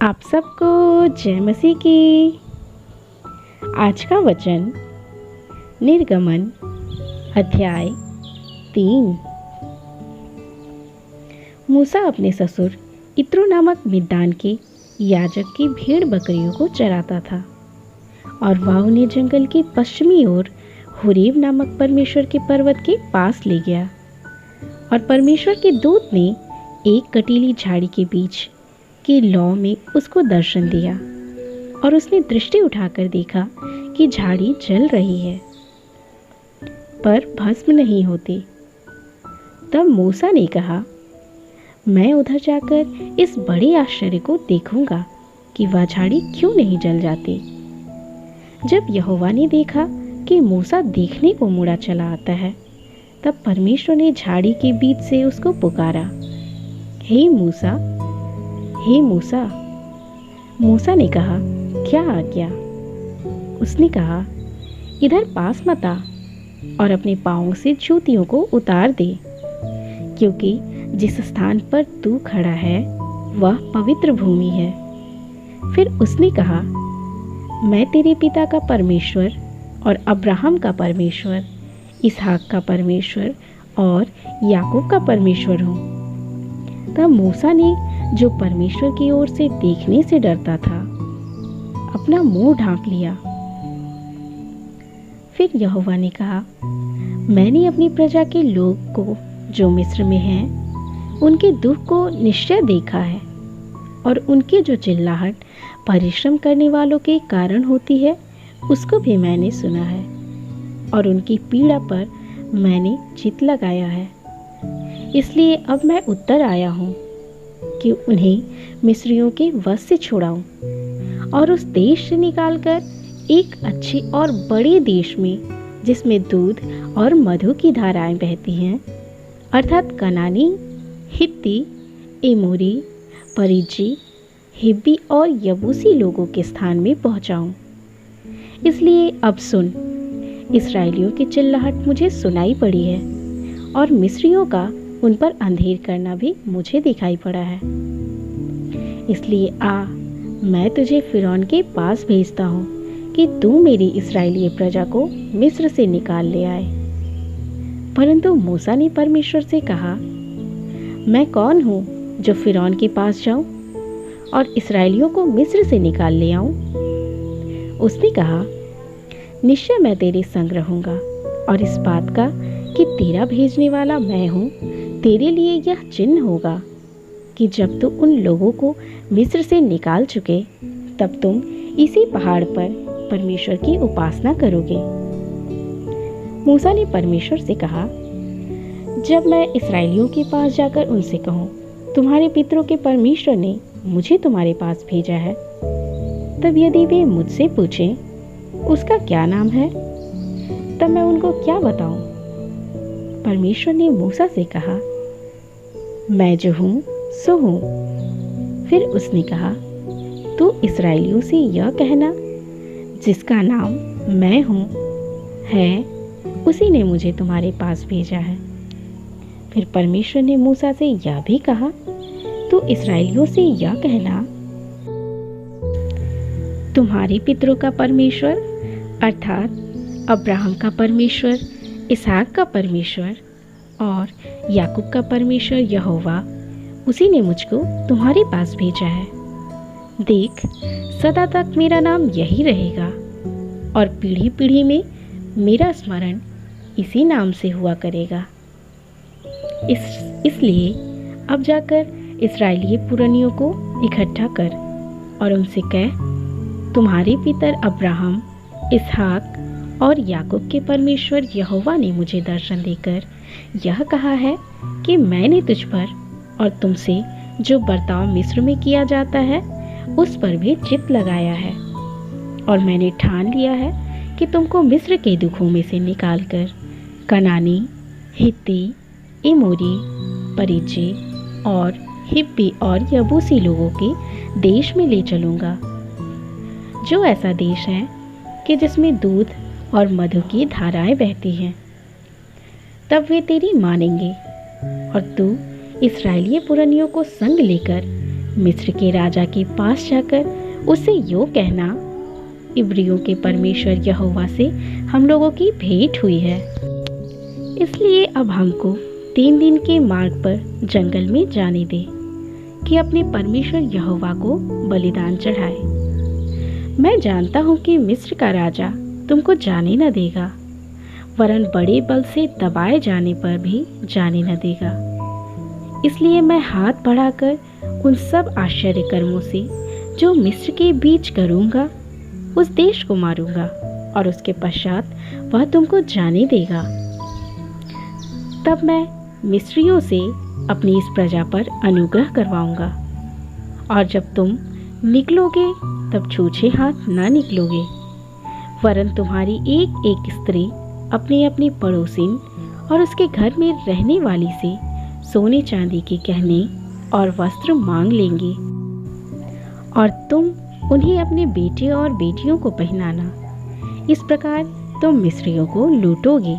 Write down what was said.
आप सबको जय मसीह की। आज का वचन निर्गमन अध्याय 3। मूसा अपने ससुर इत्रो नामक मिद्यान के याजक की भेड़ बकरियों को चराता था और वह उन्हें जंगल की पश्चिमी ओर होरेब नामक परमेश्वर के पर्वत के पास ले गया। और परमेश्वर के दूत ने एक कटीली झाड़ी के बीच की लौ में उसको दर्शन दिया और उसने दृष्टि उठाकर देखा कि झाड़ी जल रही है पर भस्म नहीं होती। तब मूसा ने कहा, मैं उधर जाकर इस बड़े आश्चर्य को देखूंगा कि वह झाड़ी क्यों नहीं जल जाती। जब यहोवा ने देखा कि मूसा देखने को मुड़ा चला आता है, तब परमेश्वर ने झाड़ी के बीच से उसको पुकारा, हे मूसा, हे मूसा। मूसा ने कहा, क्या आज्ञा? उसने कहा, इधर पास मत आ और अपने पाँवों से जूतियों को उतार दे, क्योंकि जिस स्थान पर तू खड़ा है वह पवित्र भूमि है। फिर उसने कहा, मैं तेरे पिता का परमेश्वर और अब्राहम का परमेश्वर, इसहाक का परमेश्वर और याकूब का परमेश्वर हूँ। तब मूसा ने, जो परमेश्वर की ओर से देखने से डरता था, अपना मुंह ढांप लिया। फिर यहोवा ने कहा, मैंने अपनी प्रजा के लोग को जो मिस्र में हैं, उनके दुख को निश्चय देखा है और उनकी जो चिल्लाहट परिश्रम करने वालों के कारण होती है, उसको भी मैंने सुना है और उनकी पीड़ा पर मैंने चित्त लगाया है। इसलिए अब मैं उत्तर आया हूँ कि उन्हें मिस्रियों के वश से छुड़ाऊं और उस देश से निकालकर एक अच्छे और बड़े देश में, जिसमें दूध और मधु की धाराएं बहती हैं, अर्थात कनानी, हित्ती, एमोरी, परिज्जी, हिब्बी और यबूसी लोगों के स्थान में पहुंचाऊं। इसलिए अब सुन, इस्राएलियों की चिल्लाहट मुझे सुनाई पड़ी है और मिस्रियों का उन पर अंधेर करना भी मुझे दिखाई पड़ा है। इसलिए आ, मैं तुझे फिरौन के पास भेजता हूँ कि तू मेरी इस्राएली प्रजा को मिस्र से निकाल ले आए। परंतु मूसा ने परमेश्वर से कहा, मैं कौन हूँ जो फिरौन के पास जाऊँ और इस्राएलियों को मिस्र से निकाल ले आऊँ? उसने कहा, निश्चय मैं तेरे संग रहूँगा और इस बात का कि तेरा भेजने वाला मैं हूँ, तेरे लिए यह चिन्ह होगा कि जब तुम उन लोगों को मिस्र से निकाल चुके, तब तुम इसी पहाड़ पर परमेश्वर की उपासना करोगे। मूसा ने परमेश्वर से कहा, जब मैं इस्राएलियों के पास जाकर उनसे कहूँ, तुम्हारे पितरों के परमेश्वर ने मुझे तुम्हारे पास भेजा है, तब यदि वे मुझसे पूछें, उसका क्या नाम है, तब मैं उनको क्या बताऊं? परमेश्वर ने मूसा से कहा, मैं जो हूँ सो हूँ। फिर उसने कहा, तू इस्राएलियों से यह कहना, जिसका नाम मैं हूँ है, उसी ने मुझे तुम्हारे पास भेजा है। फिर परमेश्वर ने मूसा से यह भी कहा, तू इस्राएलियों से यह कहना, तुम्हारे पितरों का परमेश्वर अर्थात अब्राहम का परमेश्वर, इसहाक का परमेश्वर और याकूब का परमेश्वर यहोवा, उसी ने मुझको तुम्हारे पास भेजा है। देख, सदा तक मेरा नाम यही रहेगा और पीढ़ी पीढ़ी में मेरा स्मरण इसी नाम से हुआ करेगा। इसलिए अब जाकर इस्राएली पुरनियों को इकट्ठा कर और उनसे कह, तुम्हारे पितर अब्राहम, इसहाक और याकूब के परमेश्वर यहोवा ने मुझे दर्शन देकर यह कहा है कि मैंने तुझ पर और तुमसे जो बर्ताव मिस्र में किया जाता है, उस पर भी चित्त लगाया है और मैंने ठान लिया है कि तुमको मिस्र के दुखों में से निकालकर कनानी, हित्ती, एमोरी, परिज्जी और हिब्बी और यबूसी लोगों के देश में ले चलूँगा, जो ऐसा देश है कि जिसमें दूध और मधु की धाराएं बहती हैं। तब वे तेरी मानेंगे और तू इस्राएली पुरनियों को संग लेकर मिस्र के राजा के पास जाकर उससे यूँ कहना, इब्रियों के परमेश्वर यहोवा से हम लोगों की भेंट हुई है, इसलिए अब हमको 3 दिन के मार्ग पर जंगल में जाने दे कि अपने परमेश्वर यहोवा को बलिदान चढ़ाए। मैं जानता हूँ कि मिस्र का राजा तुमको जाने न देगा, वरन बड़े बल से दबाए जाने पर भी जाने न देगा। इसलिए मैं हाथ बढ़ाकर उन सब आश्चर्य कर्मों से जो मिस्र के बीच करूँगा उस देश को मारूंगा, और उसके पश्चात वह तुमको जाने देगा। तब मैं मिस्रियों से अपनी इस प्रजा पर अनुग्रह करवाऊंगा, और जब तुम निकलोगे तब छूछे हाथ ना निकलोगे, वरन तुम्हारी एक एक स्त्री अपने अपने पड़ोसिन और उसके घर में रहने वाली से सोने चांदी के गहने और वस्त्र मांग लेंगे, और तुम उन्हें अपने बेटे और बेटियों को पहनाना। इस प्रकार तुम मिस्रियों को लूटोगे।